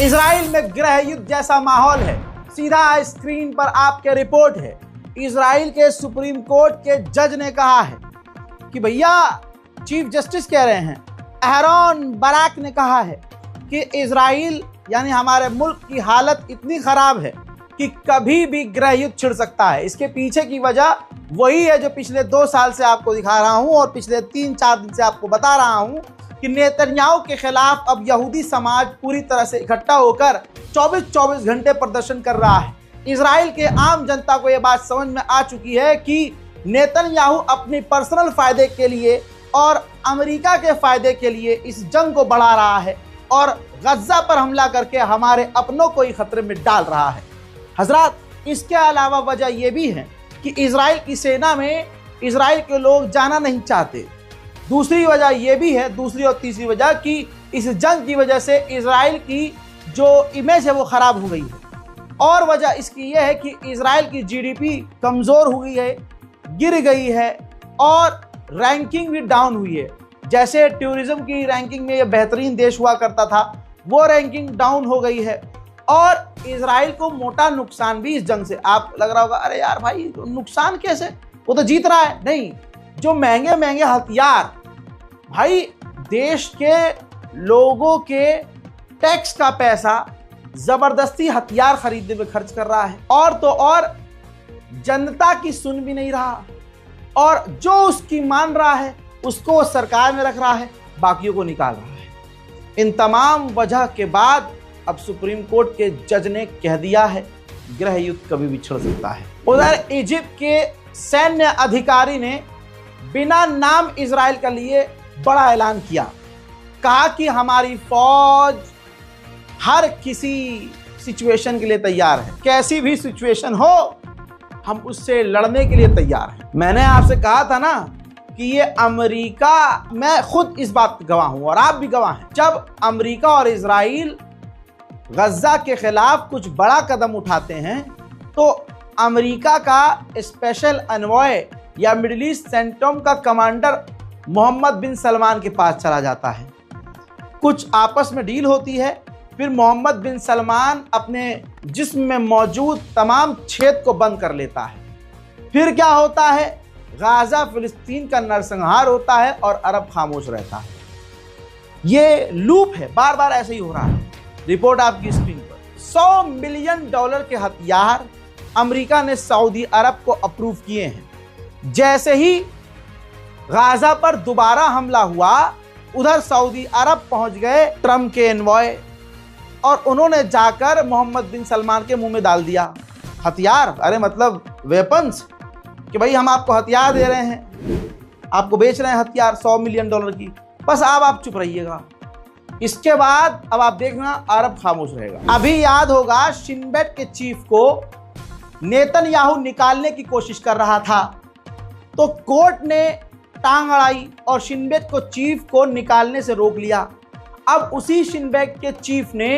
Israel में गृह युद्ध जैसा माहौल है। सीधा स्क्रीन पर आपके रिपोर्ट है। इजराइल के सुप्रीम कोर्ट के जज ने कहा है कि भैया, चीफ जस्टिस कह रहे हैं, एहरोन बराक ने कहा है कि इजराइल यानी हमारे मुल्क की हालत इतनी खराब है कि कभी भी गृह युद्ध छिड़ सकता है। इसके पीछे की वजह वही है जो पिछले 2 साल से आपको दिखा रहा हूं और पिछले 3-4 दिन से आपको बता रहा हूं कि नेतन्याहू के खिलाफ अब यहूदी समाज पूरी तरह से इकट्ठा होकर 24-24 घंटे प्रदर्शन कर रहा है। इजराइल के आम जनता को यह बात समझ में आ चुकी है कि नेतन्याहू अपनी पर्सनल फायदे के लिए और अमेरिका के फायदे के लिए इस जंग को बढ़ा रहा है और गज्जा पर हमला करके हमारे अपनों को ही खतरे में डाल रहा है। हजरात, इसके अलावा वजह यह भी है कि इजराइल की सेना में इजराइल के लोग जाना नहीं चाहते। दूसरी वजह यह भी है, दूसरी और तीसरी वजह, कि इस जंग की वजह से इजराइल की जो इमेज है वो खराब हो गई है। और वजह इसकी यह है कि इजराइल की जीडीपी कमज़ोर हो गई है, गिर गई है और रैंकिंग भी डाउन हुई है। जैसे टूरिज्म की रैंकिंग में यह बेहतरीन देश हुआ करता था, वो रैंकिंग डाउन हो गई है और इजराइल को मोटा नुकसान भी इस जंग से। आप लग रहा होगा, अरे यार भाई, नुकसान कैसे, वो तो जीत रहा है। नहीं, जो महंगे महंगे हथियार भाई देश के लोगों के टैक्स का पैसा जबरदस्ती हथियार खरीदने में खर्च कर रहा है और तो और जनता की सुन भी नहीं रहा और जो उसकी मान रहा है उसको वो सरकार में रख रहा है, बाकियों को निकाल रहा है। इन तमाम वजह के बाद अब सुप्रीम कोर्ट के जज ने कह दिया है गृह युद्ध कभी भी छिड़ सकता है। उधर इजिप्ट के सैन्य अधिकारी ने बिना नाम इजराइल के लिए बड़ा ऐलान किया। कहा कि हमारी फौज हर किसी सिचुएशन के लिए तैयार है, कैसी भी सिचुएशन हो हम उससे लड़ने के लिए तैयार हैं। मैंने आपसे कहा था ना कि ये अमेरिका, मैं खुद इस बात का गवाह हूं और आप भी गवाह हैं, जब अमेरिका और इजराइल गज्जा के खिलाफ कुछ बड़ा कदम उठाते हैं तो अमेरिका का स्पेशल एनवॉय या मिडिल ईस्ट सेंट्रम का कमांडर मोहम्मद बिन सलमान के पास चला जाता है। कुछ आपस में डील होती है, फिर मोहम्मद बिन सलमान अपने जिस्म में मौजूद तमाम छेद को बंद कर लेता है। फिर क्या होता है, गाजा फिलिस्तीन का नरसंहार होता है और अरब खामोश रहता है। ये लूप है, बार बार ऐसे ही हो रहा है। रिपोर्ट आपकी स्क्रीन पर। $100 मिलियन के हथियार अमेरिका ने सऊदी अरब को अप्रूव किए हैं। जैसे ही गाजा पर दोबारा हमला हुआ, उधर सऊदी अरब पहुंच गए ट्रम्प के एनवॉय और उन्होंने जाकर मोहम्मद बिन सलमान के मुंह में डाल दिया हथियार। अरे मतलब वेपन्स, कि भाई हम आपको हथियार दे रहे हैं, आपको बेच रहे हैं हथियार $100 मिलियन की, बस अब आप चुप रहिएगा। इसके बाद अब आप देखना अरब खामोश रहेगा। अभी याद होगा शिन बेट के चीफ को नेतन्याहू निकालने की कोशिश कर रहा था तो कोर्ट ने टांग अड़ाई और शिन बेट को चीफ को निकालने से रोक लिया। अब उसी शिन बेट के चीफ ने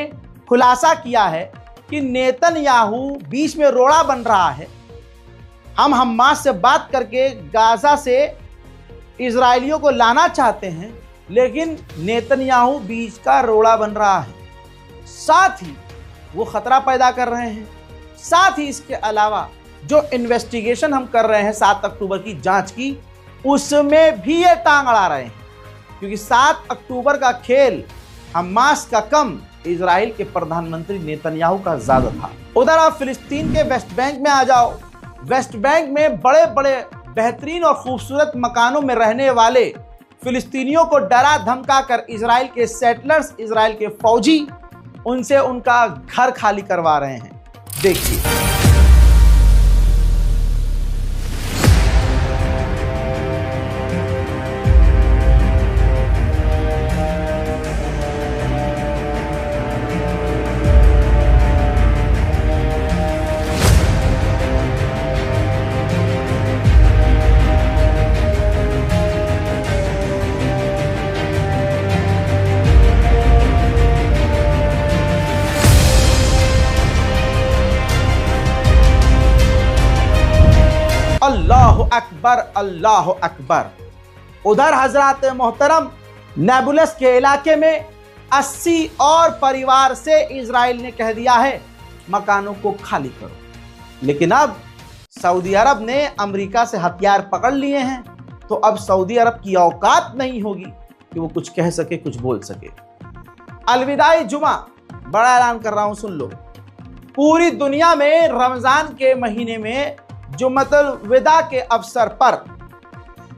खुलासा किया है कि नेतन्याहू बीच में रोड़ा बन रहा है। हम हमास से बात करके गाजा से इजरायलियों को लाना चाहते हैं, लेकिन नेतन्याहू बीच का रोड़ा बन रहा है। साथ ही वो खतरा पैदा कर रहे हैं। साथ ही इसके अलावा जो इन्वेस्टिगेशन हम कर रहे हैं 7 अक्टूबर की जांच की, उसमें भी ये टांग अड़ा रहे हैं, क्योंकि 7 अक्टूबर का खेल हमास का कम, इजराइल के प्रधानमंत्री नेतन्याहू का ज्यादा था। उधर आप फिलिस्तीन के वेस्ट बैंक में आ जाओ। वेस्ट बैंक में बड़े बड़े बेहतरीन और खूबसूरत मकानों में रहने वाले फिलिस्तीनियों को डरा धमका कर इजराइल के सेटलर्स, इजराइल के फौजी उनसे उनका घर खाली करवा रहे हैं। देखिए, अल्लाह अकबर, अल्लाह अकबर। उधर हजरत मोहतरम नेबुलस के इलाके में 80 और परिवार से इजराइल ने कह दिया है मकानों को खाली करो। लेकिन अब सऊदी अरब ने अमेरिका से हथियार पकड़ लिए हैं, तो अब सऊदी अरब की औकात नहीं होगी कि वो कुछ कह सके, कुछ बोल सके। अलविदाई जुमा, बड़ा ऐलान कर रहा हूं, सुन लो। पूरी दुनिया में रमजान के महीने में जुम्मतुल विदा के अवसर पर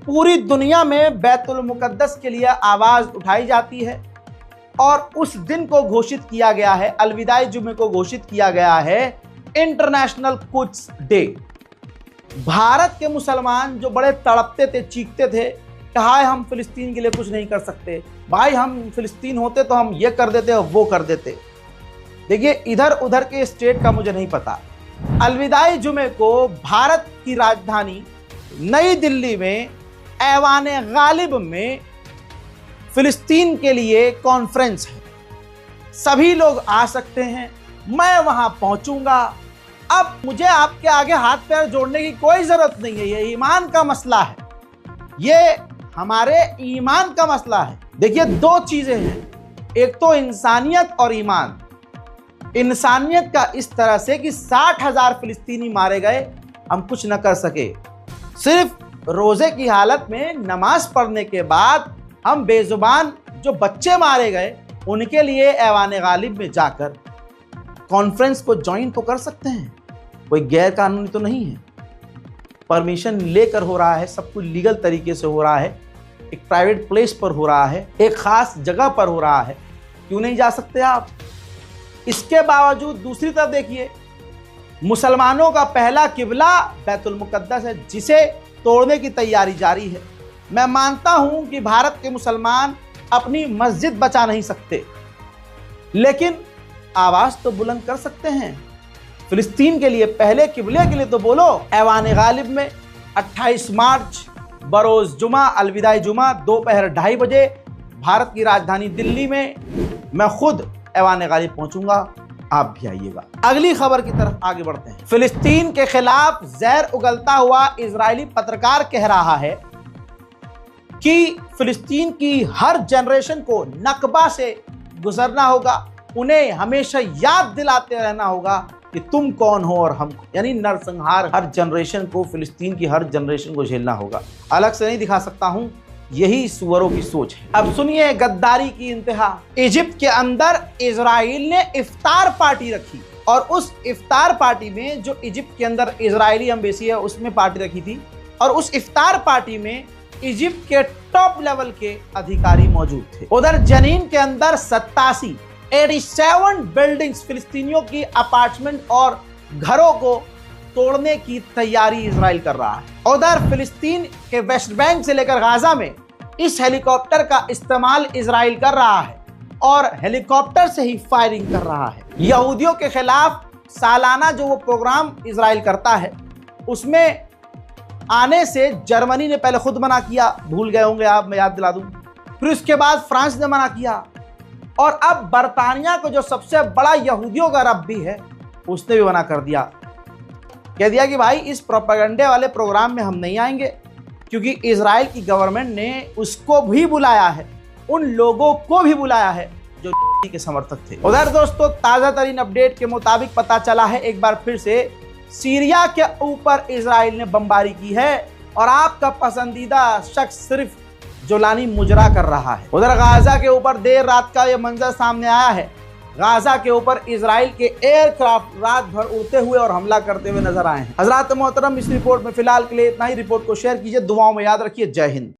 पूरी दुनिया में बैतुल मुकद्दस के लिए आवाज उठाई जाती है और उस दिन को घोषित किया गया है, अलविदाई जुमे को घोषित किया गया है इंटरनेशनल कुड्स डे। भारत के मुसलमान जो बड़े तड़पते थे, चीखते थे, कहा हम फिलिस्तीन के लिए कुछ नहीं कर सकते, भाई हम फिलिस्तीन होते तो हम ये कर देते और वो कर देते। देखिए, इधर उधर के स्टेट का मुझे नहीं पता। अलविदाई जुमे को भारत की राजधानी नई दिल्ली में ऐवान गालिब में फिलिस्तीन के लिए कॉन्फ्रेंस है। सभी लोग आ सकते हैं, मैं वहां पहुंचूंगा। अब मुझे आपके आगे हाथ पैर जोड़ने की कोई जरूरत नहीं है, ये ईमान का मसला है, ये हमारे ईमान का मसला है। देखिए, दो चीजें हैं, एक तो इंसानियत और ईमान। इंसानियत का इस तरह से कि 60,000 फिलिस्तीनी मारे गए, हम कुछ न कर सके। सिर्फ रोजे की हालत में नमाज पढ़ने के बाद हम बेजुबान जो बच्चे मारे गए उनके लिए ऐवान गालिब में जाकर कॉन्फ्रेंस को ज्वाइन तो कर सकते हैं, कोई गैर कानूनी तो नहीं है। परमिशन लेकर हो रहा है, सब कुछ लीगल तरीके से हो रहा है, एक प्राइवेट प्लेस पर हो रहा है, एक खास जगह पर हो रहा है, क्यों नहीं जा सकते आप? इसके बावजूद दूसरी तरफ देखिए, मुसलमानों का पहला किबला बैतुल मुकद्दस है, जिसे तोड़ने की तैयारी जारी है। मैं मानता हूं कि भारत के मुसलमान अपनी मस्जिद बचा नहीं सकते, लेकिन आवाज तो बुलंद कर सकते हैं। फिलिस्तीन के लिए, पहले किबले के लिए तो बोलो। ऐवान गालिब में 28 मार्च बरोज जुमा, अलविदाई जुमा, दोपहर 2:30 बजे भारत की राजधानी दिल्ली में मैं खुद ऐवान गालिब पहुंचूंगा, आप भी आइएगा। अगली खबर की तरफ आगे बढ़ते हैं। फिलिस्तीन के खिलाफ जहर उगलता हुआ इजरायली पत्रकार कह रहा है कि फिलिस्तीन की हर जनरेशन को नकबा से गुजरना होगा, उन्हें हमेशा याद दिलाते रहना होगा कि तुम कौन हो और हम, यानी नरसंहार हर जनरेशन को, फिलिस्तीन की हर जनरेशन को झेलना होगा। अलग से नहीं दिखा सकता हूं, यही सुअरों की सोच है। अब सुनिए गद्दारी की इंतहा। इजिप्ट के अंदर इजराइल ने इफ्तार पार्टी रखी और उस इफ्तार पार्टी में, जो इजिप्ट के अंदर इजरायली एम्बेसी है उसमें पार्टी रखी थी, और उस इफ्तार पार्टी में इजिप्ट के टॉप लेवल के अधिकारी मौजूद थे। उधर जनीन के अंदर 87 बिल्डिंग्स, फिलिस्तीनियों की अपार्टमेंट और घरों को तोड़ने की तैयारी इजराइल कर रहा है। उधर फिलिस्तीन के वेस्ट बैंक से लेकर गाजा में इस हेलीकॉप्टर का इस्तेमाल इजराइल कर रहा है और हेलीकॉप्टर से ही फायरिंग कर रहा है। यहूदियों के खिलाफ सालाना जो वो प्रोग्राम इजराइल करता है, उसमें आने से जर्मनी ने पहले खुद मना किया, भूल गए होंगे आप, मैं याद दिला दूं। फिर उसके बाद फ्रांस ने मना किया और अब बर्तानिया को जो सबसे बड़ा यहूदियों का रब भी है, उसने भी मना कर दिया। कह दिया कि भाई इस प्रोपेगेंडे वाले प्रोग्राम में हम नहीं आएंगे, क्योंकि इजराइल की गवर्नमेंट ने उसको भी बुलाया है, उन लोगों को भी बुलाया है जो के समर्थक थे। उधर दोस्तों, ताजा तरीन अपडेट के मुताबिक पता चला है एक बार फिर से सीरिया के ऊपर इजराइल ने बमबारी की है और आपका पसंदीदा शख्स सिर्फ जोलानी मुजरा कर रहा है। उधर गाजा के ऊपर देर रात का यह मंजर सामने आया है। गाजा के ऊपर इजराइल के एयरक्राफ्ट रात भर उड़ते हुए और हमला करते हुए नजर आए हैं। हजरात मोहतरम, इस रिपोर्ट में फिलहाल के लिए इतना ही। रिपोर्ट को शेयर कीजिए, दुआओं में याद रखिए। जय हिंद।